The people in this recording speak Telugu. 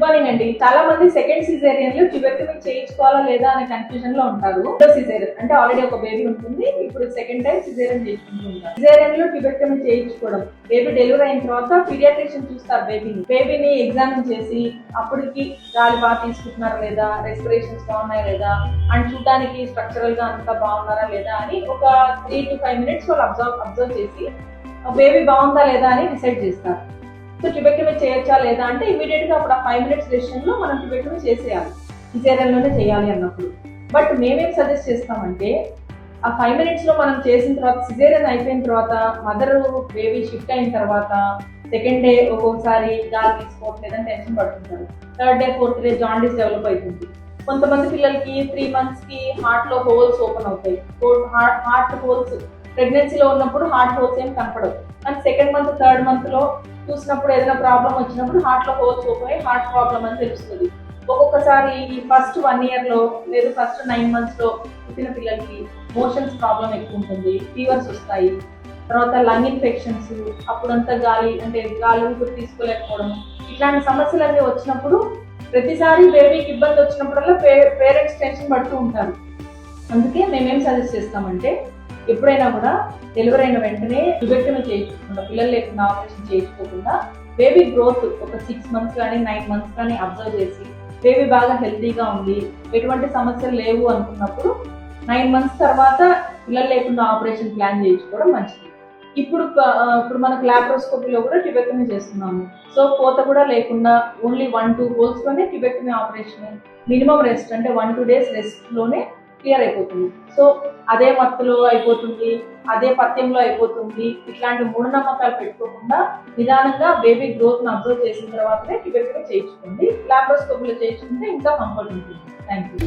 మార్నింగ్ అండి. చాలా మంది సెకండ్ సిజేరియన్ లో ట్యూబెక్టమీ చేయించుకోవాలా లేదా అనే కన్ఫ్యూజన్ లో ఉంటారు. సిజేరియన్ అంటే ఆల్రెడీ ఒక బేబీ ఉంటుంది, ఇప్పుడు సెకండ్ టైం సిజేరియన్ చేయించుకుంటుంటారు. సిజేరియన్ లో ట్యూబెక్టమీ చేయించుకోవడం, బేబీ డెలివరీ అయిన తర్వాత పీడియాట్రిషియన్ చూస్తారు బేబీని ఎగ్జామిన్ చేసి అప్పటికి గాలి బాగా తీసుకుంటున్నారా లేదా, రెస్పిరేషన్స్ బాగున్నాయా లేదా, అండ్ చూడడానికి స్ట్రక్చరల్ గా అంతా బాగున్నారా లేదా అని ఒక 3 to 5 minutes వాళ్ళు అబ్జర్వ్ చేసి బేబీ బాగుందా లేదా అని డిసైడ్ చేస్తారు. సో ట్యూబెక్టమీ చేయొచ్చా లేదా అంటే ఇమీడియట్ గా అప్పుడు ఆ 5 minutes డెసిషన్ లో మనం ట్యూబెక్టమీ చేసేయాలి, సిజేరియన్ లోనే చేయాలి అన్నప్పుడు. బట్ మేమేం సజెస్ట్ చేస్తామంటే ఆ 5 minutes లో మనం చేసిన తర్వాత, సిజేరియన్ అయిపోయిన తర్వాత, మదర్ బేబీ షిఫ్ట్ అయిన తర్వాత సెకండ్ డే ఒక్కొక్కసారి గాలి తీసుకోవట్లేదని టెన్షన్ పడుతుంటారు. Third day 4th day jaundice develop అవుతుంది. కొంతమంది పిల్లలకి 3 months కి హార్ట్ లో హోల్స్ ఓపెన్ అవుతాయి. హార్ట్ హోల్స్ ప్రెగ్నెన్సీలో ఉన్నప్పుడు హార్ట్ హోల్స్ ఏం కనపడవు, కానీ సెకండ్ మంత్ థర్డ్ మంత్ లో చూసినప్పుడు ఏదైనా ప్రాబ్లం వచ్చినప్పుడు హార్ట్ లో హోల్స్ ఓపెన్ అయ్యి హార్ట్ ప్రాబ్లం అని తెలుస్తుంది. ఒక్కొక్కసారి ఈ ఫస్ట్ 1 year లో లేదా ఫస్ట్ 9 months లో పుట్టిన పిల్లలకి మోషన్స్ ప్రాబ్లం ఎక్కువ ఉంటుంది, ఫీవర్స్ వస్తాయి, తర్వాత లంగ్ ఇన్ఫెక్షన్స్, అప్పుడంతా గాలి ఊపిరి తీసుకోలేకపోవడం, ఇట్లాంటి సమస్యలన్నీ వచ్చినప్పుడు ప్రతిసారి బేబీకి ఇబ్బంది వచ్చినప్పుడల్లా పేరెంట్స్ టెన్షన్ పడుతూ ఉంటారు. అందుకే మేమేం సజెస్ట్ చేస్తామంటే ఎప్పుడైనా కూడా డెలివరీ అయిన వెంటనే ట్యూబెక్టమీ చేయించుకోకుండా, పిల్లలు లేకుండా ఆపరేషన్ చేయించుకోకుండా బేబీ గ్రోత్ ఒక 6 months కానీ 9 months కానీ అబ్జర్వ్ చేసి బేబీ బాగా హెల్తీగా ఉంది, ఎటువంటి సమస్యలు లేవు అనుకున్నప్పుడు 9 months తర్వాత పిల్లలు లేకుండా ఆపరేషన్ ప్లాన్ చేయించుకోవడం మంచిది. ఇప్పుడు మనకు లాప్రోస్కోపీలో కూడా ట్యూబెక్టమీ చేస్తున్నాము. సో కోత కూడా లేకుండా ఓన్లీ 1-2 holes లోనే ట్యూబెక్టమీ ఆపరేషన్, మినిమం రెస్ట్ అంటే 1-2 days రెస్ట్ లోనే క్లియర్ అయిపోతుంది. సో అదే మత్తులో అయిపోతుంది, అదే పథ్యంలో అయిపోతుంది, ఇట్లాంటి మూఢనమ్మకాలు పెట్టుకోకుండా నిదానంగా బేబీ గ్రోత్ ను అబ్జర్వ్ చేసిన తర్వాతనే ట్యూబెక్టమీ చేయించుకోండి. లాప్రోస్కోపీలో చేయించుకుంటే ఇంకా కంఫర్ట్ ఉంటుంది. Thank you.